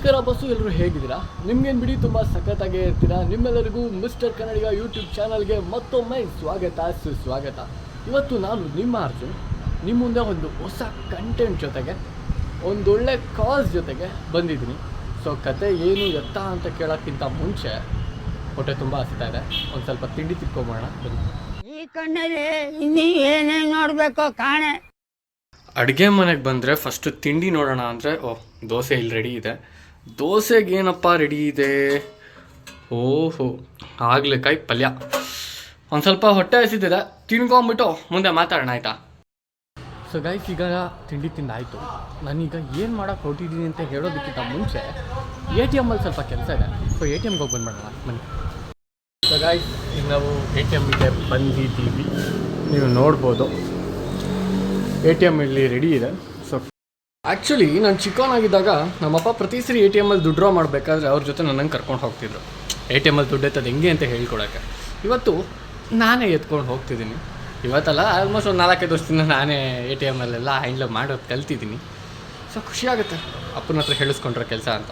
ನಮಸ್ಕಾರ ಬಸ್ಸು, ಎಲ್ಲರೂ ಹೇಗಿದ್ದೀರಾ? ನಿಮ್ಗೇನು ಬಿಡಿ ತುಂಬ ಸಖತ್ತಾಗೇ ಇರ್ತೀರಾ. ನಿಮ್ಮೆಲ್ಲರಿಗೂ ಮಿಸ್ಟರ್ ಕನ್ನಡಿಗ ಯೂಟ್ಯೂಬ್ ಚಾನಲ್ಗೆ ಮತ್ತೊಮ್ಮೆ ಸ್ವಾಗತ ಸುಸ್ವಾಗತ. ಇವತ್ತು ನಾನು ನಿಮ್ಮ ಅರ್ಜುನ್ ನಿಮ್ಮ ಮುಂದೆ ಒಂದು ಹೊಸ ಕಂಟೆಂಟ್ ಜೊತೆಗೆ ಒಂದೊಳ್ಳೆ ಕಾಸ್ ಜೊತೆಗೆ ಬಂದಿದ್ದೀನಿ. ಸೊ ಕತೆ ಏನು ಎತ್ತ ಅಂತ ಕೇಳೋಕ್ಕಿಂತ ಮುಂಚೆ ಹೊಟ್ಟೆ ತುಂಬ ಹಸಿತಾ ಇದೆ, ಒಂದು ಸ್ವಲ್ಪ ತಿಂಡಿ ತಿಕ್ಕೊಂಬೋಣ ಬನ್ನಿ. ಈ ಕಣ್ಣಲ್ಲಿ ಇನ್ನೂ ಏನೇನು ನೋಡಬೇಕೋ ಕಾಣೆ. ಅಡುಗೆ ಮನೆಗೆ ಬಂದರೆ ಫಸ್ಟು ತಿಂಡಿ ನೋಡೋಣ ಅಂದರೆ ದೋಸೆ ಇಲ್ಲಿ ರೆಡಿ ಇದೆ. ದೋಸೆಗೆ ಏನಪ್ಪ ರೆಡಿ ಇದೆ? ಓಹೋ, ಹಾಗಲಕಾಯಿ ಪಲ್ಯ. ಒಂದು ಸ್ವಲ್ಪ ಹೊಟ್ಟೆ ಹಸಿದಿದೆ, ತಿನ್ಕೊಂಬಿಟ್ಟು ಮುಂದೆ ಮಾತಾಡೋಣ ಆಯಿತಾ? ಸೊ ಗೈಸ್, ಈಗ ತಿಂಡಿ ತಿಂದಾಯಿತು. ನಾನೀಗ ಏನು ಮಾಡೋಕ್ಕೆ ಹೊರಟಿದ್ದೀನಿ ಅಂತ ಹೇಳೋದಕ್ಕಿಂತ ಮುಂಚೆ ATM ಅಲ್ಲಿ ಸ್ವಲ್ಪ ಕೆಲಸ ಇದೆ. ಸೊ ATMಗೆ ಹೋಗಿ ಬಂದ್ಬಿಡೋಣ ಬನ್ನಿ. ಸೊ ಗೈಸ್, ಈಗ ನಾವು ATMಗೆ ಬಂದಿದ್ದೀವಿ. ನೀವು ನೋಡ್ಬೋದು ATM ಇಲ್ಲಿ ರೆಡಿ ಇದೆ. ಸೊ ಆ್ಯಕ್ಚುಲಿ ನಾನು ಚಿಕ್ಕವನಾಗಿದ್ದಾಗ ನಮ್ಮಪ್ಪ ಪ್ರತಿ ಸರಿ ATM ಅಲ್ಲಿ ದುಡ್ಡು ಡ್ರಾ ಮಾಡಬೇಕಾದ್ರೆ ಅವ್ರ ಜೊತೆ ನನ್ನಂಗೆ ಕರ್ಕೊಂಡು ಹೋಗ್ತಿದ್ರು. ATM ಅಲ್ಲಿ ದುಡ್ಡು ಎತ್ತದು ಹೆಂಗೆ ಅಂತ ಹೇಳ್ಕೊಡೋಕ್ಕೆ. ಇವತ್ತು ನಾನೇ ಎತ್ಕೊಂಡು ಹೋಗ್ತಿದ್ದೀನಿ. ಇವತ್ತಲ್ಲ, ಆಲ್ಮೋಸ್ಟ್ ಒಂದು 4-5 ವರ್ಷದಿಂದ ನಾನೇ ATM ಅಲ್ಲೆಲ್ಲ ಹ್ಯಾಂಡ್ಲ್ ಮಾಡೋದು ಕಲ್ತಿದ್ದೀನಿ. ಸೊ ಖುಷಿಯಾಗುತ್ತೆ ಅಪ್ಪನ ಹತ್ರ ಹೇಳಿಸ್ಕೊಂಡ್ರೆ ಕೆಲಸ ಅಂತ.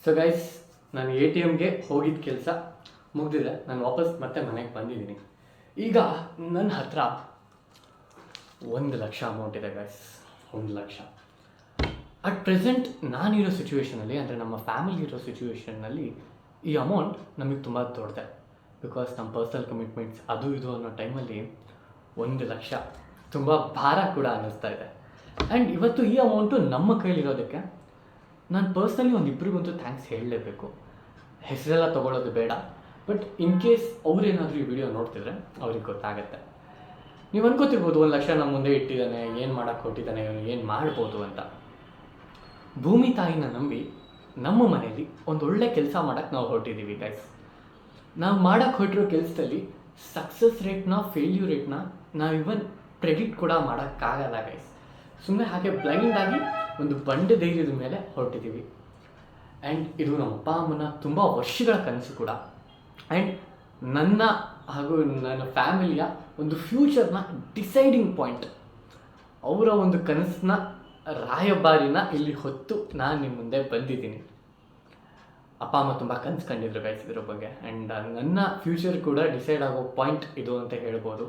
ಸೊ ಗೈಸ್, ನಾನು ATMಗೆ ಹೋಗಿದ್ದ ಕೆಲಸ ಮುಗಿದಿದೆ. ನಾನು ವಾಪಸ್ ಮತ್ತೆ ಮನೆಗೆ ಬಂದಿದ್ದೀನಿ. ಈಗ ನನ್ನ ಹತ್ರ 1 ಲಕ್ಷ ಅಮೌಂಟ್ ಇದೆ ಗೈಸ್. 1 ಲಕ್ಷ ಅಟ್ ಪ್ರೆಸೆಂಟ್ ನಾನಿರೋ ಸಿಚುವೇಷನಲ್ಲಿ, ಅಂದರೆ ನಮ್ಮ ಫ್ಯಾಮಿಲಿ ಇರೋ ಸಿಚುವೇಷನ್ನಲ್ಲಿ ಈ ಅಮೌಂಟ್ ನಮಗೆ ತುಂಬ ದೊಡ್ಡದೆ. ಬಿಕಾಸ್ ನಮ್ಮ ಪರ್ಸ್ನಲ್ ಕಮಿಟ್ಮೆಂಟ್ಸ್ ಅದು ಇದು ಅನ್ನೋ ಟೈಮಲ್ಲಿ 1 ಲಕ್ಷ ತುಂಬ ಭಾರ ಕೂಡ ಅನ್ನಿಸ್ತಾ ಇದೆ. ಆ್ಯಂಡ್ ಇವತ್ತು ಈ ಅಮೌಂಟು ನಮ್ಮ ಕೈಲಿರೋದಕ್ಕೆ ನಾನು ಪರ್ಸ್ನಲಿ ಒಂದಿಬ್ಬರಿಗಂತೂ ಥ್ಯಾಂಕ್ಸ್ ಹೇಳಲೇಬೇಕು. ಹೆಸರೆಲ್ಲ ತೊಗೊಳ್ಳೋದು ಬೇಡ, ಬಟ್ ಇನ್ ಕೇಸ್ ಅವರೇನಾದರೂ ಈ ವಿಡಿಯೋ ನೋಡ್ತಿದ್ರೆ ಅವ್ರಿಗೆ ಗೊತ್ತಾಗತ್ತೆ. ನೀವು ಅನ್ಕೋತಿರ್ಬೋದು 1 ಲಕ್ಷ ನಮ್ಮ ಮುಂದೆ ಇಟ್ಟಿದ್ದಾನೆ, ಏನು ಮಾಡೋಕ್ಕೆ ಕೊಟ್ಟಿದ್ದಾನೆ, ಏನು ಮಾಡ್ಬೋದು ಅಂತ. ಭೂಮಿ ತಾಯಿನ ನಂಬಿ ನಮ್ಮ ಮನೆಯಲ್ಲಿ ಒಂದೊಳ್ಳೆ ಕೆಲಸ ಮಾಡೋಕ್ಕೆ ನಾವು ಹೊರಟಿದ್ದೀವಿ ಗೈಸ್. ನಾವು ಮಾಡೋಕ್ಕೆ ಹೊರಟಿರೋ ಕೆಲಸದಲ್ಲಿ ಸಕ್ಸಸ್ ರೇಟ್ನ, ಫೇಲ್ಯೂರ್ ರೇಟ್ನ ನಾವು ಇವನ್ ಪ್ರೆಡಿಕ್ಟ್ ಕೂಡ ಮಾಡೋಕ್ಕಾಗಲ್ಲ ಗೈಸ್. ಸುಮ್ಮನೆ ಹಾಗೆ ಬ್ಲೈಂಡಾಗಿ ಒಂದು ಬಂಡೆ ಧೈರ್ಯದ ಮೇಲೆ ಹೊರಟಿದ್ದೀವಿ. ಆ್ಯಂಡ್ ಇದು ನಮ್ಮ ಅಪ್ಪ ಅಮ್ಮನ ತುಂಬ ವರ್ಷಗಳ ಕನಸು ಕೂಡ. ಆ್ಯಂಡ್ ನನ್ನ ಹಾಗೂ ನನ್ನ ಫ್ಯಾಮಿಲಿಯ ಒಂದು ಫ್ಯೂಚರ್ನ ಡಿಸೈಡಿಂಗ್ ಪಾಯಿಂಟ್. ಅವರ ಒಂದು ಕನಸನ್ನ, ರಾಯಭಾರಿನ ಇಲ್ಲಿ ಹೊತ್ತು ನಾನು ನಿಮ್ಮ ಮುಂದೆ ಬಂದಿದ್ದೀನಿ. ಅಪ್ಪ ಅಮ್ಮ ತುಂಬ ಕನಸು ಕಂಡಿದ್ರು ಗೈಸ್ ಇದ್ರ ಬಗ್ಗೆ. ಆ್ಯಂಡ್ ನನ್ನ ಫ್ಯೂಚರ್ ಕೂಡ ಡಿಸೈಡ್ ಆಗೋ ಪಾಯಿಂಟ್ ಇದು ಅಂತ ಹೇಳ್ಬೋದು.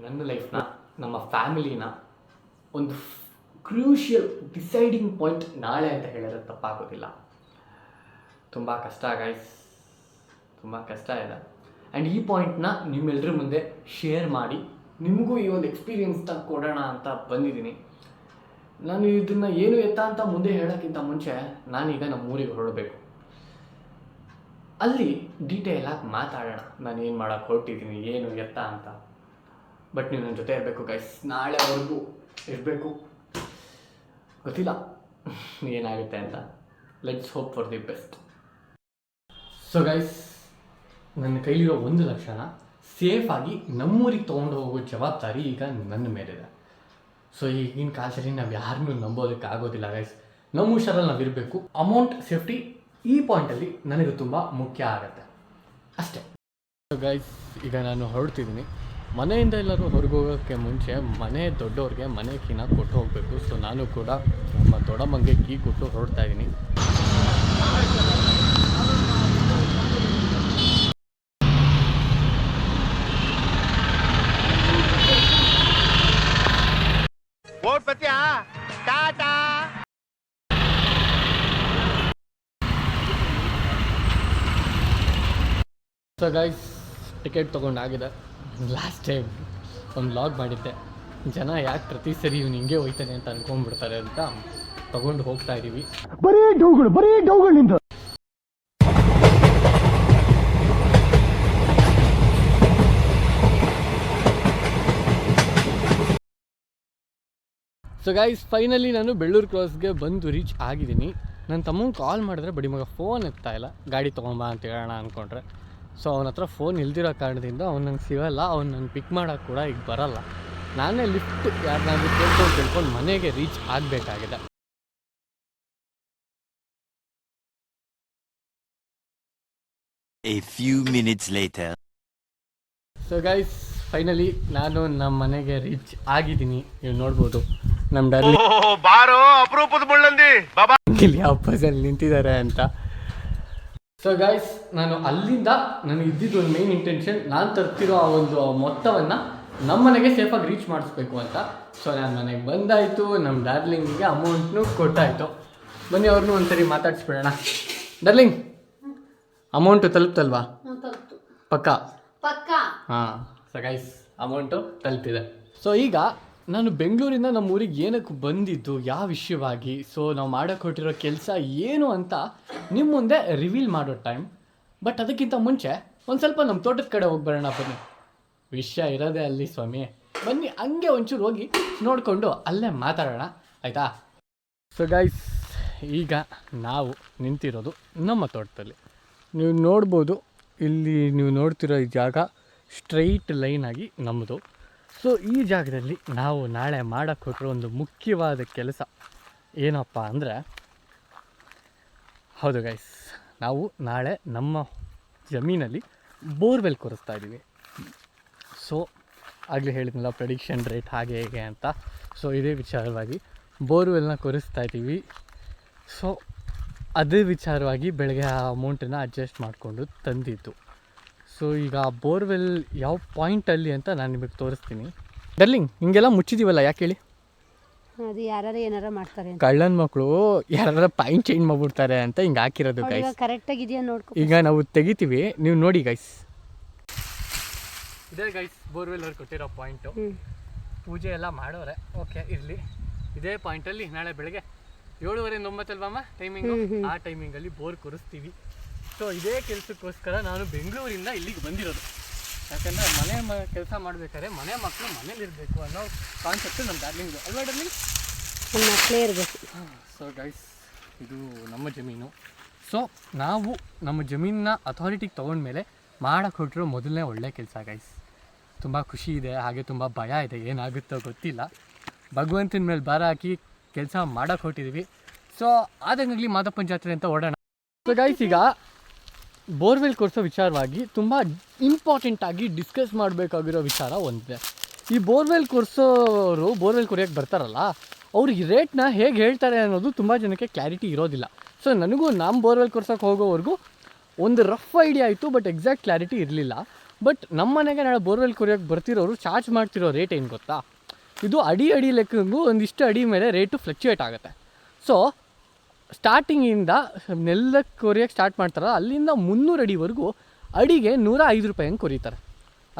ನನ್ನ ಲೈಫ್ನ, ನಮ್ಮ ಫ್ಯಾಮಿಲಿನ ಒಂದು ಕ್ರೂಷಿಯಲ್ ಡಿಸೈಡಿಂಗ್ ಪಾಯಿಂಟ್ ನಾಳೆ ಅಂತ ಹೇಳಿದ್ರೆ ತಪ್ಪಾಗೋದಿಲ್ಲ. ತುಂಬ ಕಷ್ಟ ಗೈಸ್, ತುಂಬ ಕಷ್ಟ ಇದೆ. ಆ್ಯಂಡ್ ಈ ಪಾಯಿಂಟ್ನ ನಿಮ್ಮೆಲ್ಲರ ಮುಂದೆ ಶೇರ್ ಮಾಡಿ ನಿಮಗೂ ಈ ಒಂದು ಎಕ್ಸ್ಪೀರಿಯನ್ಸ್ನ ಕೊಡೋಣ ಅಂತ ಬಂದಿದ್ದೀನಿ. ನಾನು ಇದನ್ನು ಏನು ಎತ್ತ ಅಂತ ಮುಂದೆ ಹೇಳೋಕ್ಕಿಂತ ಮುಂಚೆ ನಾನೀಗ ನಮ್ಮ ಊರಿಗೆ ಹೊರಡಬೇಕು. ಅಲ್ಲಿ ಡೀಟೇಲಾಗಿ ಮಾತಾಡೋಣ, ನಾನು ಏನು ಮಾಡೋಕ್ಕೆ ಹೊರಟಿದ್ದೀನಿ, ಏನು ಎತ್ತ ಅಂತ. ಬಟ್ ನೀವು ನನ್ನ ಜೊತೆ ಇರಬೇಕು ಗೈಸ್, ನಾಳೆವರೆಗೂ ಇರಬೇಕು. ಗೊತ್ತಿಲ್ಲ ಏನಾಗುತ್ತೆ ಅಂತ. Let's hope for the best. So guys, ನನ್ನ ಕೈಲಿರೋ 1 ಲಕ್ಷನ ಸೇಫಾಗಿ ನಮ್ಮೂರಿಗೆ ತೊಗೊಂಡು ಹೋಗೋ ಜವಾಬ್ದಾರಿ ಈಗ ನನ್ನ ಮೇಲಿದೆ. ಸೊ ಈಗಿನ ಕಾಲದಲ್ಲಿ ನಾವು ಯಾರನ್ನೂ ನಂಬೋದಕ್ಕೆ ಆಗೋದಿಲ್ಲ ಗೈಸ್. ನಮ್ಮ ಹುಷಾರಲ್ಲಿ ನಾವು ಇರಬೇಕು. ಅಮೌಂಟ್ ಸೇಫ್ಟಿ ಈ ಪಾಯಿಂಟಲ್ಲಿ ನನಗೆ ತುಂಬ ಮುಖ್ಯ ಆಗುತ್ತೆ ಅಷ್ಟೇ. ಸೊ ಗೈಸ್, ಈಗ ನಾನು ಹೊರಡ್ತಿದ್ದೀನಿ. ಮನೆಯಿಂದ ಎಲ್ಲರೂ ಹೊರಗೆ ಹೋಗೋಕ್ಕೆ ಮುಂಚೆ ಮನೆ ದೊಡ್ಡವ್ರಿಗೆ ಮನೆ ಕೀನ ಕೊಟ್ಟು ಹೋಗಬೇಕು. ಸೊ ನಾನು ಕೂಡ ನಮ್ಮ ದೊಡ್ಡಮ್ಮಂಗೆ ಕೀ ಕೊಟ್ಟು ಹೊರಡ್ತಾ ಇದ್ದೀನಿ. ಸೊ ಗೈಸ್, ಟಿಕೆಟ್ ತೊಗೊಂಡಾಗಿದೆ. ಲಾಸ್ಟ್ ಟೈಮ್ ಒಂದು ವ್ಲಾಗ್ ಮಾಡಿದ್ದೆ. ಜನ ಯಾಕೆ ಪ್ರತಿ ಸರಿ ಇವ್ನು ಹಿಂಗೆ ಹೋಯ್ತಾನೆ ಅಂತ ಅನ್ಕೊಂಡ್ಬಿಡ್ತಾರೆ ಅಂತ ತೊಗೊಂಡು ಹೋಗ್ತಾ ಇದ್ದೀವಿ. ಬರೀ ಡೌಗಳಿಂದ. ಸೊ ಗೈಸ್, ಫೈನಲಿ ನಾನು ಬೆಳ್ಳೂರು ಕ್ರಾಸ್ಗೆ ಬಂದು ರೀಚ್ ಆಗಿದ್ದೀನಿ. ನನ್ನ ತಮ್ಮಂಗೆ ಕಾಲ್ ಮಾಡಿದ್ರೆ ಬಡಿ ಮಗ ಫೋನ್ ಎತ್ತಾ ಇಲ್ಲ. ಗಾಡಿ ತೊಗೊಂಬ ಅಂತ ಹೇಳೋಣ ಅಂದ್ಕೊಂಡ್ರೆ. ಸೊ ಅವನ ಹತ್ರ ಫೋನ್ ಇಲ್ದಿರೋ ಕಾರಣದಿಂದ ಅವ್ನು ನಂಗೆ ಸಿಗೋಲ್ಲ. ಅವ್ನು ನನ್ನ ಪಿಕ್ ಮಾಡೋಕ್ಕೆ ಕೂಡ ಈಗ ಬರಲ್ಲ. ನಾನೇ ಲಿಫ್ಟ್ ಯಾರನ್ನಾದ್ರೂ ಕೇಳ್ಕೊಂಡು ಮನೆಗೆ ರೀಚ್ ಆಗಬೇಕಾಗಿದೆ. A few minutes later. So guys finally ನಾನು ನಮ್ಮ ಮನೆಗೆ ರೀಚ್ ಆಗಿದ್ದೀನಿ. ನೀವು ನೋಡ್ಬೋದು ನಮ್ಮ ಡಾರ್ಲಿಂಗ್ ಬಾರೋ ಅಪರೂಪದ ಮುಳ್ಳಂದಿ ಬಾಬಾ ಇಲ್ಲಿ ಅಪ್ಪಸಲ್ಲಿ ನಿಂತಿದ್ದಾರೆ ಅಂತ. ಸೊ ಗೈಸ್ ನಾನು ಅಲ್ಲಿಂದ ನನಗೆ ಇದ್ದಿದ್ದು ಒಂದು ಮೇನ್ ಇಂಟೆನ್ಷನ್, ನಾನು ತರ್ತಿರೋ ಆ ಒಂದು ಮೊತ್ತವನ್ನು ನಮ್ಮ ಮನೆಗೆ ಸೇಫಾಗಿ ರೀಚ್ ಮಾಡಿಸ್ಬೇಕು ಅಂತ. ಸೊ ನಾನು ಮನೆಗೆ ಬಂದಾಯಿತು, ನಮ್ಮ ಡಾರ್ಲಿಂಗಿಗೆ ಅಮೌಂಟ್ನು ಕೊಟ್ಟಾಯಿತು. ಬನ್ನಿ ಅವ್ರನ್ನೂ ಒಂದ್ಸರಿ ಮಾತಾಡಿಸ್ಬಿಡೋಣ. Darling amount ತಲುಪ್ತಲ್ವಾ? ಪಕ್ಕಾ? ಹಾಂ. ಸೊ ಗೈಸ್ ಅಮೌಂಟು ತಲುಪಿದೆ. ಸೊ ಈಗ ನಾನು ಬೆಂಗಳೂರಿಂದ ನಮ್ಮ ಊರಿಗೆ ಏನಕ್ಕೆ ಬಂದಿದ್ದು, ಯಾವ ವಿಷಯವಾಗಿ, ಸೊ ನಾವು ಮಾಡೋಕ್ಕೆ ಹೊರಟಿರೋ ಕೆಲಸ ಏನು ಅಂತ ನಿಮ್ಮ ಮುಂದೆ ರಿವೀಲ್ ಮಾಡೋ ಟೈಮ್. ಬಟ್ ಅದಕ್ಕಿಂತ ಮುಂಚೆ ಒಂದು ಸ್ವಲ್ಪ ನಮ್ಮ ತೋಟದ ಕಡೆ ಹೋಗಿ ಬರೋಣ ಬನ್ನಿ. ವಿಷಯ ಇರೋದೇ ಅಲ್ಲಿ ಸ್ವಾಮಿ. ಬನ್ನಿ ಹಂಗೆ ಒಂಚೂರು ಹೋಗಿ ನೋಡಿಕೊಂಡು ಅಲ್ಲೇ ಮಾತಾಡೋಣ, ಆಯಿತಾ? ಸೊ ಗೈಸ್ ಈಗ ನಾವು ನಿಂತಿರೋದು ನಮ್ಮ ತೋಟದಲ್ಲಿ. ನೀವು ನೋಡ್ಬೋದು ಇಲ್ಲಿ, ನೀವು ನೋಡ್ತಿರೋ ಈ ಜಾಗ ಸ್ಟ್ರೈಟ್ ಲೈನಾಗಿ ನಮ್ಮದು. ಸೊ ಈ ಜಾಗದಲ್ಲಿ ನಾವು ನಾಳೆ ಮಾಡೋಕ್ಕೆ ಹೊರಟಿರೋ ಒಂದು ಮುಖ್ಯವಾದ ಕೆಲಸ ಏನಪ್ಪ ಅಂದರೆ, ಹೌದು ಗೈಸ್, ನಾವು ನಾಳೆ ನಮ್ಮ ಜಮೀನಲ್ಲಿ ಬೋರ್ವೆಲ್ ಕೊರೆಸ್ತಾ ಇದ್ದೀವಿ. ಸೊ ಆಗಲೇ ಹೇಳಿದ್ನಲ್ಲ ಪ್ರೆಡಿಕ್ಷನ್ ರೇಟ್ ಹಾಗೆ ಹೇಗೆ ಅಂತ. ಸೊ ಇದೇ ವಿಚಾರವಾಗಿ ಬೋರ್ವೆಲ್ನ ಕೊರೆಸ್ತಾ ಇದ್ದೀವಿ. ಸೊ ಅದೇ ವಿಚಾರವಾಗಿ ಬೆಳಗ್ಗೆ ಆ ಅಮೌಂಟನ್ನು ಅಡ್ಜಸ್ಟ್ ಮಾಡಿಕೊಂಡು ತಂದಿದ್ದು. ಸೊ ಈಗ ಬೋರ್ವೆಲ್ ಯಾವ ಪಾಯಿಂಟಲ್ಲಿ ಅಂತ ನಾನು ನಿಮಗೆ ತೋರಿಸ್ತೀನಿ. ಡರ್ಲಿಂಗ್ ಹಿಂಗೆಲ್ಲ ಮುಚ್ಚಿದ್ದೀವಲ್ಲ ಯಾಕೆ ಹೇಳಿ? ಅದು ಯಾರು ಏನಾರ ಮಾಡ್ತಾರೆ ಅಂತ. ಕಳ್ಳನ ಮಕ್ಕಳು ಯಾರ ಪಾಯಿಂಟ್ ಚೇಂಜ್ ಮಾಡಿಬಿಡ್ತಾರೆ ಅಂತ ಹಿಂಗೆ ಹಾಕಿರೋದು ಗೈಸ್. ಕರೆಕ್ಟಾಗಿ ಇದೆಯಾ ನೋಡ್ಕೊ. ಈಗ ನಾವು ತೆಗಿತೀವಿ, ನೀವು ನೋಡಿ ಗೈಸ್. ಇದೇ ಗೈಸ್ ಬೋರ್ವೆಲ್ ಅವ್ರು ಕೊಟ್ಟಿರೋ ಪಾಯಿಂಟು. ಪೂಜೆ ಎಲ್ಲ ಮಾಡೋರೆ, ಓಕೆ ಇರಲಿ. ಇದೇ ಪಾಯಿಂಟಲ್ಲಿ ನಾಳೆ ಬೆಳಗ್ಗೆ 7:30 9 ಅಲ್ವಮ್ಮ ಟೈಮಿಂಗು, ಆ ಟೈಮಿಂಗಲ್ಲಿ ಬೋರ್ ಕೊರಿಸ್ತೀವಿ. ಸೊ ಇದೇ ಕೆಲಸಕ್ಕೋಸ್ಕರ ನಾನು ಬೆಂಗಳೂರಿಂದ ಇಲ್ಲಿಗೆ ಬಂದಿರೋದು. ಯಾಕಂದರೆ ಕೆಲಸ ಮಾಡಬೇಕಾದ್ರೆ ಮನೆ ಮಕ್ಕಳು ಮನೇಲಿರಬೇಕು ಅನ್ನೋ ಕಾನ್ಸೆಪ್ಟು ನಮ್ಮ ಡಾರ್ಲಿಂಗ್ದು ಅಲ್ವಾ ಡಾರ್ಲಿಂಗ್? ಮಕ್ಕಳೇ ಇರಬೇಕು. ಸೊ ಗೈಸ್ ಇದು ನಮ್ಮ ಜಮೀನು. ಸೊ ನಾವು ನಮ್ಮ ಜಮೀನನ್ನ ಅಥಾರಿಟಿಗೆ ತೊಗೊಂಡ್ಮೇಲೆ ಮಾಡೋಕ್ಕೆ ಹೊರಟಿರೋ ಮೊದಲನೇ ಒಳ್ಳೆ ಕೆಲಸ ಗೈಸ್. ತುಂಬ ಖುಷಿ ಇದೆ, ಹಾಗೆ ತುಂಬ ಭಯ ಇದೆ, ಏನಾಗುತ್ತೋ ಗೊತ್ತಿಲ್ಲ. ಭಗವಂತನ ಮೇಲೆ ಭಾರ ಹಾಕಿ ಕೆಲಸ ಮಾಡೋಕ್ಕೆ ಹೊರಟಿದ್ದೀವಿ. ಸೊ ಆದಂಗಾಗಲಿ ಮಾದಪ್ಪನ ಜಾತ್ರೆ ಅಂತ ಓಡೋಣ. ಸೊ ಗೈಸ್ ಈಗ ಬೋರ್ವೆಲ್ ಕೊರೆಸೋ ವಿಚಾರವಾಗಿ ತುಂಬ ಇಂಪಾರ್ಟೆಂಟಾಗಿ ಡಿಸ್ಕಸ್ ಮಾಡಬೇಕಾಗಿರೋ ವಿಚಾರ ಒಂದಿದೆ. ಈ ಬೋರ್ವೆಲ್ ಕೊರೆಸೋರು ಬೋರ್ವೆಲ್ ಕೊರೆಯೋಕ್ಕೆ ಬರ್ತಾರಲ್ಲ, ಅವ್ರಿಗೆ ರೇಟ್ನ ಹೇಗೆ ಹೇಳ್ತಾರೆ ಅನ್ನೋದು ತುಂಬ ಜನಕ್ಕೆ ಕ್ಲಾರಿಟಿ ಇರೋದಿಲ್ಲ. ಸೊ ನನಗೂ ನಮ್ಮ ಬೋರ್ವೆಲ್ ಕೊರ್ಸೋಕ್ಕೆ ಹೋಗೋವರೆಗೂ ಒಂದು ರಫ್ ಐಡಿಯಾ ಆಯಿತು, ಬಟ್ ಎಕ್ಸಾಕ್ಟ್ ಕ್ಲಾರಿಟಿ ಇರಲಿಲ್ಲ. ಬಟ್ ನಮ್ಮ ಮನೆಗೆ ನಾಳೆ ಬೋರ್ವೆಲ್ ಕೊರೆಯೋಕ್ಕೆ ಬರ್ತಿರೋರು ಚಾರ್ಜ್ ಮಾಡ್ತಿರೋ ರೇಟ್ ಏನು ಗೊತ್ತಾ? ಇದು ಅಡಿ ಲೆಕ್ಕಂಗೂ ಒಂದಿಷ್ಟು ಅಡಿ ಮೇಲೆ ರೇಟು ಫ್ಲಕ್ಚುಯೇಟ್ ಆಗುತ್ತೆ. ಸೊ ಸ್ಟಾರ್ಟಿಂಗಿಂದ ನೆಲಕ್ಕೆ ಕೊರೆಯೋಕ್ಕೆ ಸ್ಟಾರ್ಟ್ ಮಾಡ್ತಾರಲ್ಲ, ಅಲ್ಲಿಂದ 300 ಅಡಿವರೆಗೂ ಅಡಿಗೆ 105 ರೂಪಾಯಿ ಹಂಗೆ ಕೊರೀತಾರೆ.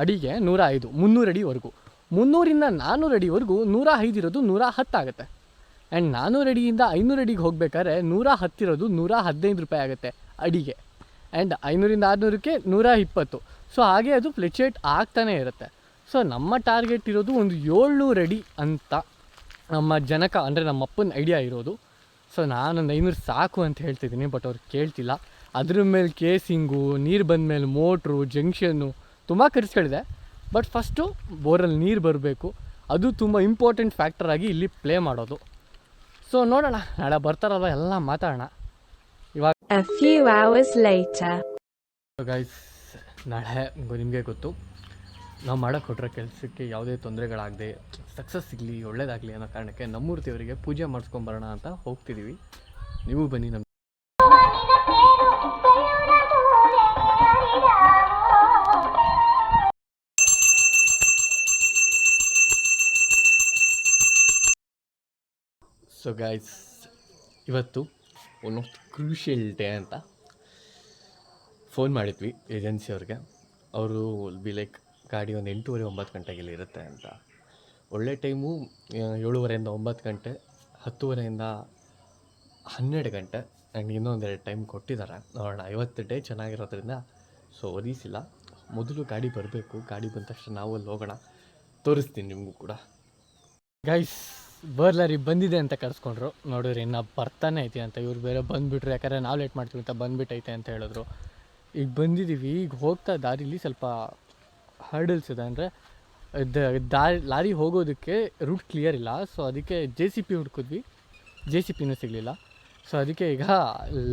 ಅಡಿಗೆ 105, 300 ಅಡಿವರೆಗೂ. 300ರಿಂದ 400 ಅಡಿವರೆಗೂ 105 ಇರೋದು 110 ಆಗುತ್ತೆ. ಆ್ಯಂಡ್ 400 ಅಡಿಯಿಂದ 500 ಅಡಿಗೆ ಹೋಗ್ಬೇಕಾದ್ರೆ 110 ಇರೋದು 115 ರೂಪಾಯಿ ಆಗುತ್ತೆ ಅಡಿಗೆ. ಆ್ಯಂಡ್ 500ರಿಂದ 600ಕ್ಕೆ 120. ಸೊ ಹಾಗೆ ಅದು ಫ್ಲಕ್ಚುಯೇಟ್ ಆಗ್ತಾನೇ ಇರುತ್ತೆ. ಸೊ ನಮ್ಮ ಟಾರ್ಗೆಟ್ ಇರೋದು ಒಂದು 700 ಅಡಿ ಅಂತ ನಮ್ಮ ಜನಕ, ಅಂದರೆ ನಮ್ಮ ಅಪ್ಪನ ಐಡಿಯಾ ಇರೋದು. ಸೊ ನಾನೊಂದು 500 ಸಾಕು ಅಂತ ಹೇಳ್ತಿದ್ದೀನಿ, ಬಟ್ ಅವ್ರು ಕೇಳ್ತಿಲ್ಲ. ಅದ್ರ ಮೇಲೆ ಕೇಸಿಂಗು, ನೀರು ಬಂದ ಮೇಲೆ ಮೋಟ್ರು, ಜಂಕ್ಷನ್ನು, ತುಂಬ ಖರ್ಚುಗಳಿದೆ. ಬಟ್ ಫಸ್ಟು ಬೋರಲ್ಲಿ ನೀರು ಬರಬೇಕು, ಅದು ತುಂಬ ಇಂಪಾರ್ಟೆಂಟ್ ಫ್ಯಾಕ್ಟರಾಗಿ ಇಲ್ಲಿ ಪ್ಲೇ ಮಾಡೋದು. ಸೊ ನೋಡೋಣ, ನಾಳೆ ಬರ್ತಾರಲ್ವ ಎಲ್ಲ ಮಾತಾಡೋಣ. ಇವಾಗ A few hours later. Guys ನಾಳೆ ನಿಮಗೆ ಗೊತ್ತು, ನಾವು ಮಾಡೋಕ್ಕೆ ಹೊರಟಿರೋ ಕೆಲಸಕ್ಕೆ ಯಾವುದೇ ತೊಂದರೆಗಳಾಗದೆ ಸಕ್ಸಸ್ ಸಿಗಲಿ, ಒಳ್ಳೇದಾಗಲಿ ಅನ್ನೋ ಕಾರಣಕ್ಕೆ ನಮ್ಮೂರು ದೇವರಿಗೆ ಪೂಜೆ ಮಾಡಿಸ್ಕೊಂಬರೋಣ ಅಂತ ಹೋಗ್ತಿದ್ದೀವಿ. ನೀವು ಬನ್ನಿ ನಮ್ಮ. ಸೊ ಗೈಸ್ ಇವತ್ತು ಒಂದು ಕ್ರೂಷಿಯಲ್ ಡೇ ಅಂತ ಫೋನ್ ಮಾಡಿದ್ವಿ ಏಜೆನ್ಸಿಯವ್ರಿಗೆ. ಅವರು ಲೈಕ್ ಗಾಡಿ ಒಂದು 8:30 9 ಗಂಟೆಗೆ ಇರುತ್ತೆ ಅಂತ. ಒಳ್ಳೆ ಟೈಮು 7:30ಯಿಂದ 9 ಗಂಟೆ, 10:30ಯಿಂದ 12 ಗಂಟೆ. ಆ್ಯಂಡ್ ಇನ್ನೊಂದೆರಡು ಟೈಮ್ ಕೊಟ್ಟಿದ್ದಾರೆ. ನೋಡೋಣ, ಇವತ್ತು ಡೇ ಚೆನ್ನಾಗಿರೋದ್ರಿಂದ ಸೊ ಒರೀಸಿಲ್ಲ. ಮೊದಲು ಗಾಡಿ ಬರಬೇಕು, ಗಾಡಿ ಬಂದ ತಕ್ಷಣ ನಾವು ಅಲ್ಲಿ ಹೋಗೋಣ, ತೋರಿಸ್ತೀನಿ ನಿಮಗೂ ಕೂಡ. ಗೈಸ್ ಬರ್ಲಾರಿ ಬಂದಿದೆ ಅಂತ ಕರ್ಸ್ಕೊಂಡ್ರು, ನೋಡಿದ್ರಿ ಇನ್ನು ಬರ್ತಾನೆ ಐತಿ ಅಂತ. ಇವ್ರು ಬೇರೆ ಬಂದುಬಿಟ್ರು, ಯಾಕಂದರೆ ನಾವು ಲೇಟ್ ಮಾಡ್ತೀವಿ ಅಂತ ಬಂದುಬಿಟ್ಟೈತೆ ಅಂತ ಹೇಳಿದ್ರು. ಈಗ ಬಂದಿದ್ದೀವಿ. ಈಗ ಹೋಗ್ತಾ ದಾರಿಲಿ ಸ್ವಲ್ಪ ಹರ್ಡಲ್ಸ್ ಇದೆ, ಅಂದರೆ ಲಾರಿ ಹೋಗೋದಕ್ಕೆ ರೂಟ್ ಕ್ಲಿಯರ್ ಇಲ್ಲ. ಸೊ ಅದಕ್ಕೆ JCP ಹುಡ್ಕಿದ್ವಿ, JCPನೂ ಸಿಗಲಿಲ್ಲ. ಸೊ ಅದಕ್ಕೆ ಈಗ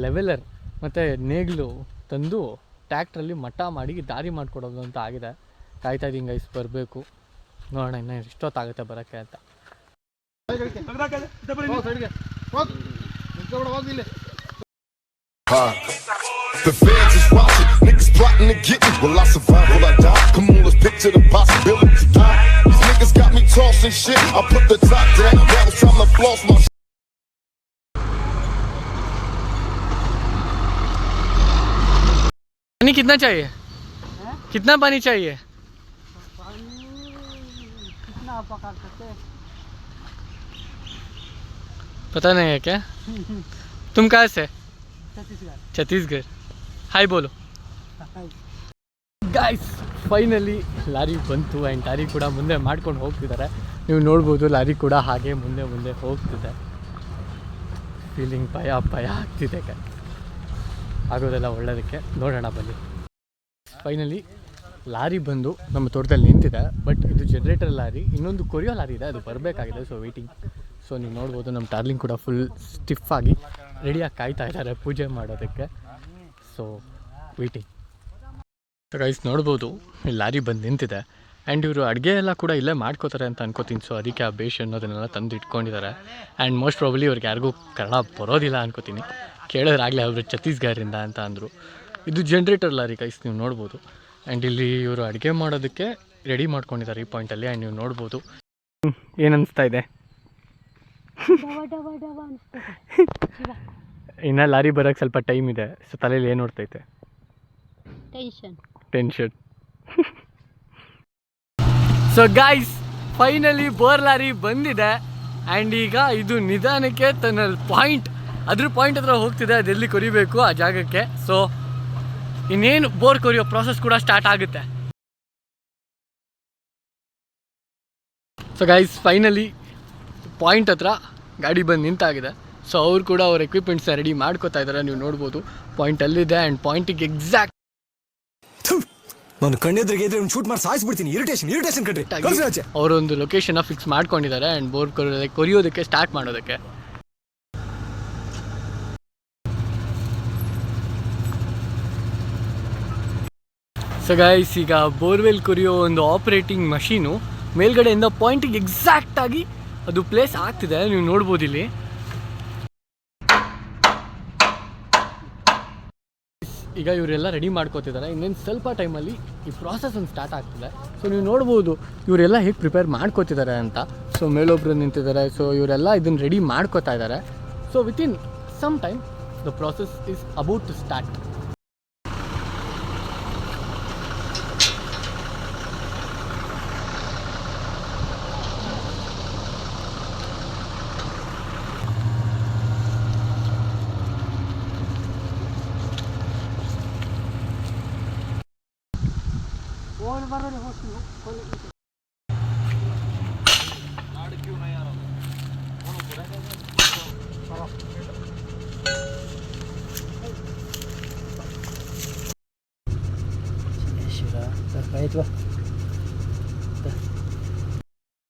ಲೆವೆಲರ್ ಮತ್ತು ನೇಗ್ಲು ತಂದು ಟ್ಯಾಕ್ಟ್ರಲ್ಲಿ ಮಟ್ಟ ಮಾಡಿ ದಾರಿ ಮಾಡಿಕೊಡೋದು ಅಂತ ಆಗಿದೆ. ಕಾಯ್ತಾ ಇದ್ದೀನಿ ಗೈಸ್ ಬರಬೇಕು. ನೋಡೋಣ ಇನ್ನು ಎಷ್ಟೊತ್ತಾಗುತ್ತೆ ಬರೋಕ್ಕೆ ಅಂತ. The fans is watching, niggas plotting to get me. Will I survive? Will I die? Come on, let's picture the possibility. These niggas got me tossing shit. I put the top down. That was time to floss my shit. पानी कितना चाहिए? कितना पानी चाहिए? कितना आप पका सकते हैं? पता नहीं है क्या? तुम कहाँ से? छत्तीसगढ़। छत्तीसगढ़. हाय बोलो. ಗಾಯ್ಸ್ ಫೈನಲಿ ಲಾರಿ ಬಂತು ಆ್ಯಂಡ್ ಲಾರಿ ಕೂಡ ಮುಂದೆ ಮಾಡ್ಕೊಂಡು ಹೋಗ್ತಿದ್ದಾರೆ. ನೀವು ನೋಡ್ಬೋದು ಲಾರಿ ಕೂಡ ಹಾಗೆ ಮುಂದೆ ಮುಂದೆ ಹೋಗ್ತಿದೆ. ಫೀಲಿಂಗ್ ಭಯ ಆಗ್ತಿದೆ. ಆಗೋದೆಲ್ಲ ಒಳ್ಳೇದಕ್ಕೆ ನೋಡೋಣ ಬನ್ನಿ. ಫೈನಲಿ ಲಾರಿ ಬಂದು ನಮ್ಮ ತೋಟದಲ್ಲಿ ನಿಂತಿದೆ. ಬಟ್ ಇದು ಜನರೇಟರ್ ಲಾರಿ, ಇನ್ನೊಂದು ಕೊರಿಯೋ ಲಾರಿ ಇದೆ, ಅದು ಬರಬೇಕಾಗಿದೆ. So waiting. ಸೊ ನೀವು ನೋಡ್ಬೋದು ನಮ್ಮ ಡಾರ್ಲಿಂಗ್ ಕೂಡ ಫುಲ್ ಸ್ಟಿಫಾಗಿ ರೆಡಿಯಾಗಿ ಕಾಯ್ತಾ ಇದ್ದಾರೆ ಪೂಜೆ ಮಾಡೋದಕ್ಕೆ. So waiting. ಸೊ ಗೈಸ್ ನೋಡ್ಬೋದು ಇಲ್ಲಿ ಲಾರಿ ಬಂದು ನಿಂತಿದೆ. ಆ್ಯಂಡ್ ಇವರು ಅಡುಗೆ ಎಲ್ಲ ಕೂಡ ಇಲ್ಲೇ ಮಾಡ್ಕೋತಾರೆ ಅಂತ ಅನ್ಕೋತೀನಿ. ಸೊ ಅದಕ್ಕೆ ಆ ಬೇಷ್ ಅನ್ನೋದನ್ನೆಲ್ಲ ತಂದು ಇಟ್ಕೊಂಡಿದ್ದಾರೆ. ಆ್ಯಂಡ್ ಮೋಸ್ಟ್ ಪ್ರಾಬಲಿ ಅವ್ರಿಗೆ ಯಾರಿಗೂ ಕನ್ನಡ ಬರೋದಿಲ್ಲ ಅನ್ಕೋತೀನಿ. ಕೇಳಿದ್ರಾಗಲೇ ಅವರು ಛತ್ತೀಸ್ಗಢದಿಂದ ಅಂತ ಅಂದರು. ಇದು ಜನ್ರೇಟರ್ ಲಾರಿ ಗೈಸ್ ನೀವು ನೋಡ್ಬೋದು. ಆ್ಯಂಡ್ ಇಲ್ಲಿ ಇವರು ಅಡುಗೆ ಮಾಡೋದಕ್ಕೆ ರೆಡಿ ಮಾಡ್ಕೊಂಡಿದ್ದಾರೆ ಈ ಪಾಯಿಂಟಲ್ಲಿ. ಆ್ಯಂಡ್ ನೀವು ನೋಡ್ಬೋದು. ಏನನ್ನಿಸ್ತಾ ಇದೆ? ಇನ್ನು ಲಾರಿ ಬರೋಕ್ಕೆ ಸ್ವಲ್ಪ ಟೈಮ್ ಇದೆ. ಸೊ ತಲೆಯಲ್ಲಿ ಏನು ನೋಡ್ತೈತೆ? Tension. So guys finally bore lorry ಬಂದಿದೆ. ಆ್ಯಂಡ್ ಈಗ ಇದು ನಿಧಾನಕ್ಕೆ ತನ್ನ ಅದ್ರ ಪಾಯಿಂಟ್ ಹತ್ರ ಹೋಗ್ತಿದೆ. ಅದೆಲ್ಲಿ ಕೊರಿಬೇಕು ಆ ಜಾಗಕ್ಕೆ. ಸೊ ಇನ್ನೇನು ಬೋರ್ ಕೊರಿಯೋ ಪ್ರಾಸೆಸ್ ಕೂಡ ಸ್ಟಾರ್ಟ್ ಆಗುತ್ತೆ. ಸೊ ಗೈಸ್ ಫೈನಲಿ ಪಾಯಿಂಟ್ ಹತ್ರ ಗಾಡಿ ಬಂದು ನಿಂತಾಗಿದೆ. ಸೊ ಅವ್ರು ಕೂಡ ಅವ್ರ ಎಕ್ವಿಪ್ಮೆಂಟ್ಸ್ನ ರೆಡಿ ಮಾಡ್ಕೋತಾ ಇದ್ದಾರೆ. ನೀವು ನೋಡ್ಬೋದು ಪಾಯಿಂಟ್ ಅಲ್ಲಿದೆ. ಆ್ಯಂಡ್ ಪಾಯಿಂಟಿಗೆ ಎಕ್ಸಾಕ್ಟ್ ನಾನು ಕಣ್ಣೆದ್ರಿಗೆ ಇದ್ರೆ ಒಂದು ಶೂಟ್ ಮಾಡಿ ಸಾಯಿಸ್ಬಿಡ್ತೀನಿ. ಇರಿಟೇಷನ್ ಕಟ್ರಿ. ಅವರೊಂದು ಲೊಕೇಶನ್ನ ಫಿಕ್ಸ್ ಮಾಡ್ಕೊಂಡಿದ್ದಾರೆ. ಆ್ಯಂಡ್ ಬೋರ್ ಕೊರಿಯೋದಕ್ಕೆ ಸ್ಟಾರ್ಟ್ ಮಾಡೋದಕ್ಕೆ. ಸೊ ಗೈಸ್ ಈಗ ಬೋರ್ವೆಲ್ ಕೊರಿಯೋ ಒಂದು ಆಪರೇಟಿಂಗ್ ಮಷೀನು ಮೇಲ್ಗಡೆಯಿಂದ ಪಾಯಿಂಟಿಗೆ ಎಕ್ಸಾಕ್ಟಾಗಿ ಅದು ಪ್ಲೇಸ್ ಆಗ್ತಿದೆ. ನೀವು ನೋಡ್ಬೋದು ಇಲ್ಲಿ. ಈಗ ಇವರೆಲ್ಲ ರೆಡಿ ಮಾಡ್ಕೋತಿದ್ದಾರೆ. ಇನ್ನೇನು ಸ್ವಲ್ಪ ಟೈಮಲ್ಲಿ ಈ ಪ್ರಾಸೆಸ್ ಒಂದು ಸ್ಟಾರ್ಟ್ ಆಗ್ತಿದೆ. ಸೊ ನೀವು ನೋಡ್ಬೋದು ಇವರೆಲ್ಲ ಹೇಗೆ ಪ್ರಿಪೇರ್ ಮಾಡ್ಕೋತಿದ್ದಾರೆ ಅಂತ. ಸೊ ಮೇಲೊಬ್ರು ನಿಂತಿದ್ದಾರೆ. ಸೊ ಇವರೆಲ್ಲ ಇದನ್ನು ರೆಡಿ ಮಾಡ್ಕೋತಾ ಇದ್ದಾರೆ. So within some time the process is about to start.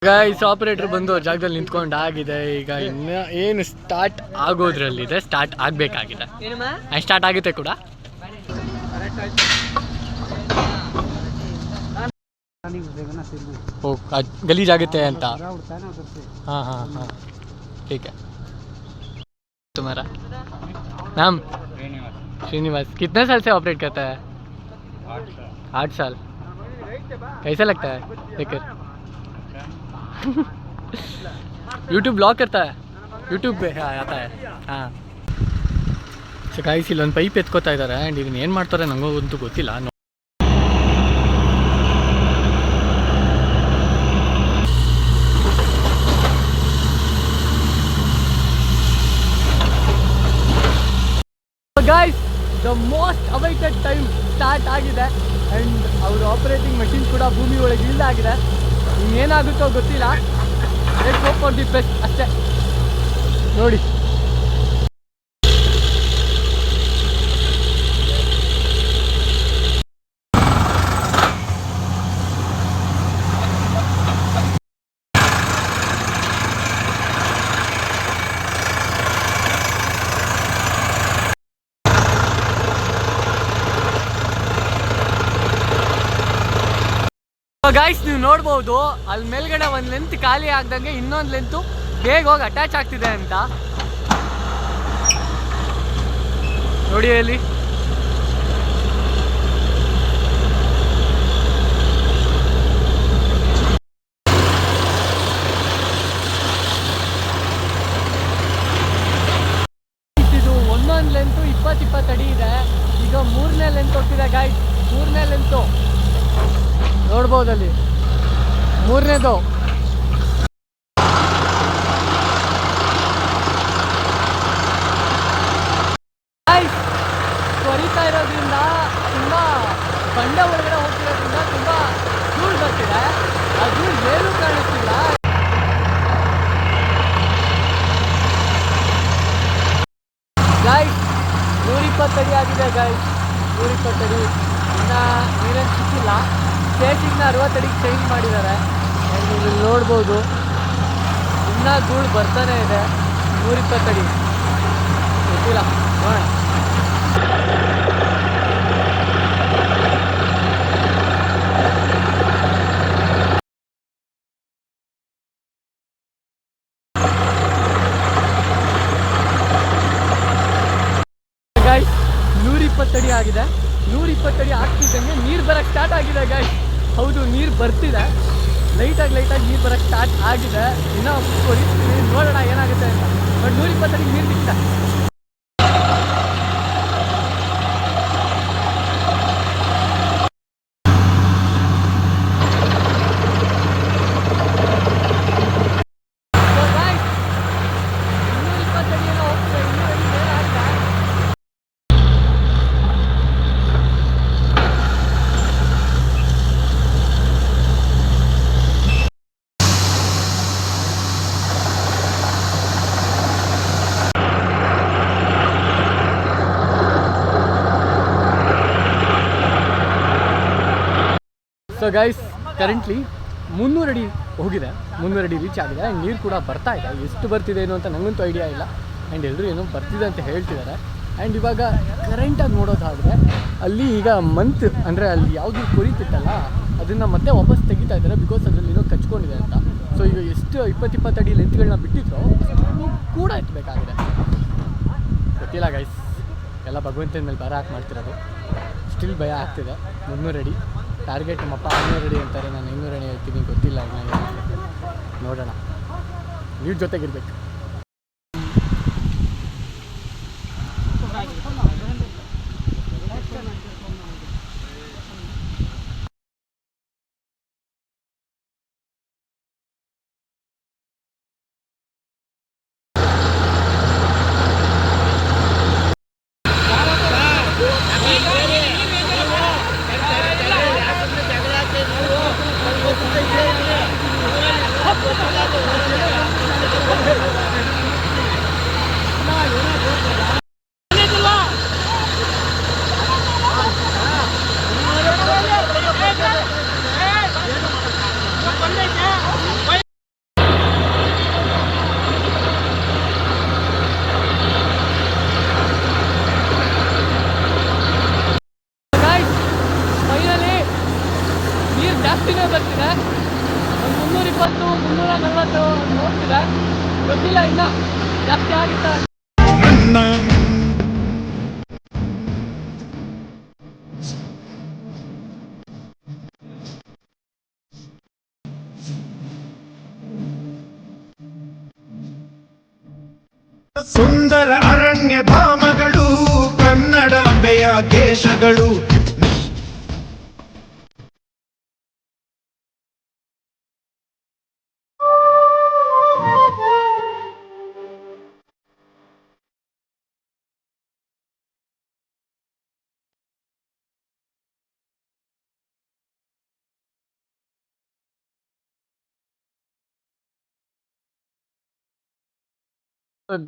Guys operator ಬಂದು ಜಾಗದಲ್ಲಿ ನಿಂತ್ಕೊಂಡು ಆಗಿದೆ. ಈಗ ಇನ್ನು ಏನು ಸ್ಟಾರ್ಟ್ ಆಗೋದ್ರಲ್ಲಿದೆ. ಸ್ಟಾರ್ಟ್ ಆಗಬೇಕಾಗಿದೆ. ಸ್ಟಾರ್ಟ್ ಆಗುತ್ತೆ ಕೂಡ. ಓ ಗಲೀಜಾಗುತ್ತೆ ಅಂತ. हाँ हाँ हाँ ठीक है. तुम्हारा नाम? श्रीनिवास. कितने साल से ऑपरेट करता है? 8 साल. कैसा लगता है देखकर? यूट्यूब ब्लॉग करता है? यूट्यूब पे आता है. ಹಾಂ. ಸೊ ಗೈಸ್ ಇಲ್ಲೊಂದು ಪೈಪ್ ಎತ್ಕೋತಾ ಇದ್ದಾರೆ. ಆ್ಯಂಡ್ ಇದನ್ನ ಏನು ಮಾಡ್ತಾರೆ ನನಗಂತೂ ಗೊತ್ತಿಲ್ಲ. Guys the most awaited time start ಆಗಿದೆ. ಆ್ಯಂಡ್ ಅವ್ರ ಆಪರೇಟಿಂಗ್ ಮಷಿನ್ ಕೂಡ ಭೂಮಿ ಒಳಗೆ ಇಲ್ದಾಗಿದೆ. ಇನ್ನೇನಾಗುತ್ತೋ ಗೊತ್ತಿಲ್ಲ. Let's hope for the best ಅಷ್ಟೇ. ನೋಡಿ ಗಾಯ್ಸ್ ನೀವು ನೋಡ್ಬೋದು ಅಲ್ಲಿ ಮೇಲ್ಗಡೆ ಒಂದು ಲೆಂತ್ ಖಾಲಿ ಆಗ್ದಂಗೆ ಇನ್ನೊಂದು ಲೆಂತು ಬೇಗ ಹೋಗಿ ಅಟ್ಯಾಚ್ ಆಗ್ತಿದೆ ಅಂತ ನೋಡಿ ಅಲ್ಲಿ. ಇದು ಒಂದೊಂದು ಲೆಂತು 20 ಅಡಿ ಇದೆ. ಈಗ 3ನೇ ಲೆಂತ್ ಹೋಗ್ತಿದೆ ಗಾಯ್ಸ್. 3ನೇ ಲೆಂತು ನೋಡ್ಬೋದಲ್ಲಿ 3ನೇದು. ಕೊರಿತಾ ಇರೋದ್ರಿಂದ ತುಂಬ ಬಂಡೆ ಒಳಗಡೆ ಹೋಗ್ತಿರೋದ್ರಿಂದ ತುಂಬ ಧೂಳು ಬರ್ತಿದೆ. ಆ ಧೂಳು ಏನೂ ಕಾಣಿಸ್ತಿಲ್ಲ. ಗಾಯ್ಸ್ 120 ಅಡಿ ಆಗಿದೆ ಗಾಯ್ಸ್. 120 ಅಡಿ ಇನ್ನು ನೀರೇನು ಸಿಕ್ಕಿಲ್ಲ. ಸ್ಟೇಜಿಂಗ್ನ 60 ಅಡಿಗೆ ಚೇಂಜ್ ಮಾಡಿದ್ದಾರೆ. ನೀವು ನೋಡ್ಬೋದು ಇನ್ನೂ ಧೂಳು ಬರ್ತಾನೆ ಇದೆ. 120 ಅಡಿ ಗೊತ್ತಿಲ್ಲ ನೋಡೋಣ. ಗಾಯ್ಸ್ 120 ಅಡಿ ಆಗಿದೆ. 120 ಅಡಿ ಆಗ್ತಿದ್ದಂಗೆ ನೀರು ಬರೋಕ್ಕೆ ಸ್ಟಾರ್ಟ್ ಆಗಿದೆ ಗಾಯ್ಸ್. ಹೌದು, ನೀರು ಬರ್ತಿದೆ. ಲೈಟಾಗಿ ನೀರು ಬರೋಕ್ಕೆ ಸ್ಟಾರ್ಟ್ ಆಗಿದೆ. ಇನ್ನೂ ಕೊರಿಸ್ತೀನಿ, ನೋಡೋಣ ಏನಾಗುತ್ತೆ ಅಂತ. ಬಟ್ 120 ಅಡಿಗೆ ನೀರು ಸಿಗ್ತಾ. ಸೊ ಗೈಸ್ ಕರೆಂಟ್ಲಿ 300 ಅಡಿ ಹೋಗಿದೆ. 300 ಅಡಿ ರೀಚ್ ಆಗಿದೆ. ಆ್ಯಂಡ್ ನೀರು ಕೂಡ ಬರ್ತಾ ಇದೆ. ಎಷ್ಟು ಬರ್ತಿದೆ ಏನು ಅಂತ ನನಗಂತೂ ಐಡಿಯಾ ಇಲ್ಲ. ಆ್ಯಂಡ್ ಎಲ್ಲರೂ ಏನೋ ಬರ್ತಿದೆ ಅಂತ ಹೇಳ್ತಿದ್ದಾರೆ. ಆ್ಯಂಡ್ ಇವಾಗ ಕರೆಂಟಾಗಿ ನೋಡೋದಾದರೆ ಅಲ್ಲಿ ಈಗ ಮಂತ್ ಅಂದರೆ ಅಲ್ಲಿ ಯಾವುದು ಕೊರಿತಿತ್ತಲ್ಲ ಅದನ್ನು ಮತ್ತೆ ವಾಪಸ್ ತೆಗಿತಾ ಇದ್ದಾರೆ. ಬಿಕಾಸ್ ಅದರಲ್ಲಿ ಏನೋ ಕಚ್ಕೊಂಡಿದೆ ಅಂತ. ಸೊ ಈಗ ಎಷ್ಟು 20 ಅಡಿ ಲೆಂತ್ಗಳನ್ನ ಬಿಟ್ಟಿದ್ರು ಕೂಡ ಎತ್ತಬೇಕಾಗಿದೆ. ಗೊತ್ತಿಲ್ಲ ಗೈಸ್, ಎಲ್ಲ ಭಗವಂತನ ಮೇಲೆ ಭಾರ ಹಾಕಿ ಮಾಡ್ತಿರೋದು. ಸ್ಟಿಲ್ ಭಯ ಆಗ್ತಿದೆ. 300 ಅಡಿ ಟಾರ್ಗೆಟ್. ನಮ್ಮಪ್ಪ 500 ಅಡಿ ಅಂತಾರೆ, ನಾನು 500 ಅಡಿ ಹೇಳ್ತೀನಿ. ಗೊತ್ತಿಲ್ಲ ಇನ್ನು ನೋಡೋಣ. ನೀವು ಜೊತೆಗಿರ್ಬೇಕು. ಜಾಸ್ತಿನೇ ಬರ್ತಿದೆ. ಒಂದು 320 340 ಹೋಗ್ತಿದೆ. ಗೊತ್ತಿಲ್ಲ ಇನ್ನು ಜಾಸ್ತಿ ಆಗುತ್ತೆ. ಸುಂದರ ಅರಣ್ಯ ಧಾಮಗಳು ಕನ್ನಡಾಂಬೆಯ ಕೇಶಗಳು.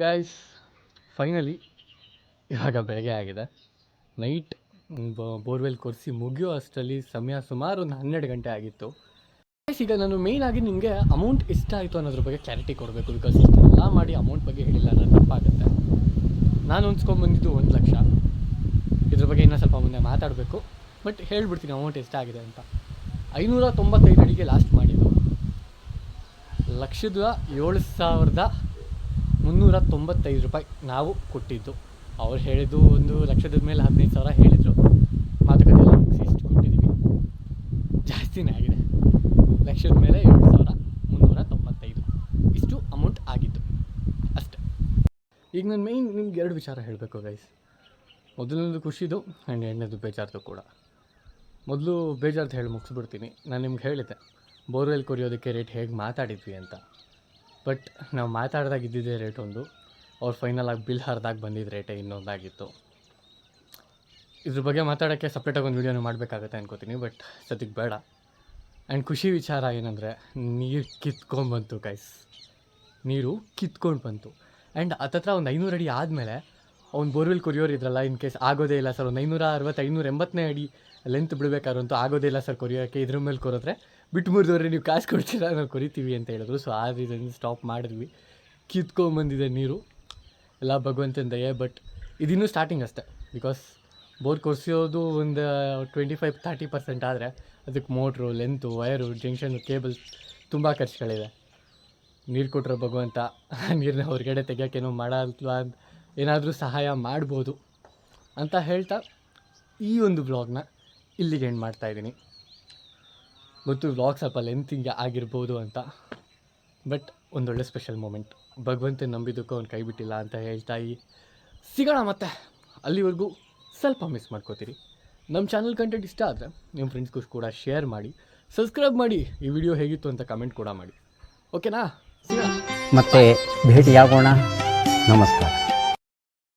ಗೈಸ್ ಫೈನಲಿ ಇವಾಗ ಬೆಳಗ್ಗೆ ಆಗಿದೆ. ನೈಟ್ ಬೋರ್ವೆಲ್ ಕೊರೆಸಿ ಮುಗಿಯೋ ಅಷ್ಟರಲ್ಲಿ ಸಮಯ ಸುಮಾರು ಒಂದು 12 ಗಂಟೆ ಆಗಿತ್ತು. ಈಗ ನಾನು ಮೇಯ್ನಾಗಿ ನಿಮಗೆ ಅಮೌಂಟ್ ಎಷ್ಟಾಯಿತು ಅನ್ನೋದ್ರ ಬಗ್ಗೆ ಕ್ಲಾರಿಟಿ ಕೊಡಬೇಕು. ಬಿಕಾಸ್ ಇಷ್ಟೆಲ್ಲ ಮಾಡಿ ಅಮೌಂಟ್ ಬಗ್ಗೆ ಹೇಳಿಲ್ಲ ಅಂದರೆ ತಪ್ಪಾಗುತ್ತೆ. ನಾನು ಹೊಂದ್ಸ್ಕೊಂಡ್ಬಂದಿದ್ದು 1 ಲಕ್ಷ. ಇದ್ರ ಬಗ್ಗೆ ಇನ್ನೂ ಸ್ವಲ್ಪ ಮುಂದೆ ಮಾತಾಡಬೇಕು. ಬಟ್ ಹೇಳ್ಬಿಡ್ತೀನಿ ಅಮೌಂಟ್ ಎಷ್ಟಾಗಿದೆ ಅಂತ. 595 ಅಡಿಗೆ ಲಾಸ್ಟ್ ಮಾಡಿದ್ದು. 1,07,395 ರೂಪಾಯಿ ನಾವು ಕೊಟ್ಟಿದ್ದು. ಅವ್ರು ಹೇಳಿದ್ದು 1,00,000 ಮೇಲೆ 15,000 ಹೇಳಿದರು. ಮಾತುಕತೆ ಎಲ್ಲ ಮುಗಿಸಿ ಇಷ್ಟು ಕೊಟ್ಟಿದ್ದೀವಿ. ಜಾಸ್ತಿನೇ ಆಗಿದೆ. 1,00,000 ಮೇಲೆ 7,395 ಇಷ್ಟು ಅಮೌಂಟ್ ಆಗಿತ್ತು ಅಷ್ಟೆ. ಈಗ ನಾನು ಮೇಯ್ನ್ ನಿಮ್ಗೆ 2 ವಿಚಾರ ಹೇಳಬೇಕು ಗೈಸ್. ಮೊದಲನೇದು ಖುಷಿದು ಆ್ಯಂಡ್ ಎರಡನೇದು ಬೇಜಾರ್ದು ಕೂಡ. ಮೊದಲು ಬೇಜಾರ್ದು ಹೇಳಿ ಮುಗಿಸ್ಬಿಡ್ತೀನಿ. ನಾನು ನಿಮ್ಗೆ ಹೇಳಿದ್ದೆ ಬೋರ್ವೆಲ್ ಕೊರಿಯೋದಕ್ಕೆ ರೇಟ್ ಹೇಗೆ ಮಾತಾಡಿದ್ವಿ ಅಂತ. ಬಟ್ ನಾವು ಮಾತಾಡ್ದಾಗ ಇದ್ದಿದ್ದೇ ರೇಟ್ ಒಂದು, ಅವ್ರು ಫೈನಲಾಗಿ ಬಿಲ್ ಹರಿದಾಗ ಬಂದಿದ್ದ ರೇಟೇ ಇನ್ನೊಂದಾಗಿತ್ತು. ಇದ್ರ ಬಗ್ಗೆ ಮಾತಾಡೋಕ್ಕೆ ಸಪ್ರೇಟಾಗಿ ಒಂದು ವೀಡಿಯೋನ ಮಾಡಬೇಕಾಗತ್ತೆ ಅನ್ಕೋತೀನಿ, ಬಟ್ ಸದ್ಯಕ್ಕೆ ಬೇಡ. ಆ್ಯಂಡ್ ಖುಷಿ ವಿಚಾರ ಏನಂದರೆ ನೀರು ಕಿತ್ಕೊಂಡು ಬಂತು ಗೈಸ್. ನೀರು ಕಿತ್ಕೊಂಡು ಬಂತು. ಆ್ಯಂಡ್ ಹತ್ತತ್ರ ಒಂದು 500 ಅಡಿ ಆದಮೇಲೆ ಅವ್ನು ಬೋರ್ವೆಲ್ ಕೊರಿಯೋರು ಇದ್ರಲ್ಲ, ಇನ್ ಕೇಸ್ ಆಗೋದೇ ಇಲ್ಲ ಸರ್, ಒಂದು 560-580 ಅಡಿ ಲೆಂತ್ ಬಿಡಬೇಕಾದ್ರಂತೂ ಆಗೋದೇ ಇಲ್ಲ ಸರ್ ಕೊರಿಯೋಕ್ಕೆ, ಇದ್ರ ಮೇಲೆ ಕೊರಿದ್ರೆ ಬಿಟ್ಟು ಮುರಿದವ್ರೆ ನೀವು ಕಾಸು ಕೊಡ್ತೀರಾ, ನಾವು ಕೊರಿತೀವಿ ಅಂತ ಹೇಳಿದ್ರು. ಸೊ ಆ ರೀಸನ್ ಸ್ಟಾಪ್ ಮಾಡಿದ್ವಿ. ಕಿತ್ಕೊಂಬಂದಿದೆ ನೀರು, ಎಲ್ಲ ಭಗವಂತನ ದಯೆ. ಬಟ್ ಇದಿನ್ನೂ ಸ್ಟಾರ್ಟಿಂಗ್ ಅಷ್ಟೇ. ಬಿಕಾಸ್ ಬೋರ್ ಕೊರೆಸೋದು ಒಂದು 25-30% ಆದರೆ ಅದಕ್ಕೆ ಮೋಟ್ರು, ಲೆಂತು, ವಯರು, ಜಂಕ್ಷನು, ಕೇಬಲ್ ತುಂಬ ಖರ್ಚುಗಳಿದೆ. ನೀರು ಕೊಟ್ಟರೆ ಭಗವಂತ ನೀರನ್ನ ಹೊರಗಡೆ ತೆಗಿಯೋಕ್ಕೇನೋ ಮಾಡಲ್ವಾ, ಏನಾದರೂ ಸಹಾಯ ಮಾಡ್ಬೋದು ಅಂತ ಹೇಳ್ತಾ ಈ ಒಂದು ವ್ಲಾಗ್ನ ಇಲ್ಲಿಗೆ ಎಂಡ್ ಮಾಡ್ತಾಯಿದ್ದೀನಿ. ಗೊತ್ತು ವ್ಲಾಗ್ ಸ್ವಲ್ಪ ಲೆಂತಿಂಗ್ ಆಗಿರ್ಬೋದು ಅಂತ, ಬಟ್ ಒಂದೊಳ್ಳೆ ಸ್ಪೆಷಲ್ ಮೂಮೆಂಟ್. ಭಗವಂತನ ನಂಬಿದ್ದಕ್ಕೂ ಅವ್ನು ಕೈ ಬಿಟ್ಟಿಲ್ಲ ಅಂತ ಹೇಳ್ತಾ ಸಿಗೋಣ ಮತ್ತೆ. ಅಲ್ಲಿವರೆಗೂ ಸ್ವಲ್ಪ ಮಿಸ್ ಮಾಡ್ಕೋತೀರಿ. ನಮ್ಮ ಚಾನಲ್ ಕಂಟೆಂಟ್ ಇಷ್ಟ ಆದರೆ ನಿಮ್ಮ ಫ್ರೆಂಡ್ಸ್ಗೂ ಕೂಡ ಶೇರ್ ಮಾಡಿ, ಸಬ್ಸ್ಕ್ರೈಬ್ ಮಾಡಿ, ಈ ವಿಡಿಯೋ ಹೇಗಿತ್ತು ಅಂತ ಕಮೆಂಟ್ ಕೂಡ ಮಾಡಿ. ಓಕೆನಾ? ಸಿಗೋಣ ಮತ್ತೆ ಭೇಟಿಯಾಗೋಣ. ನಮಸ್ಕಾರ.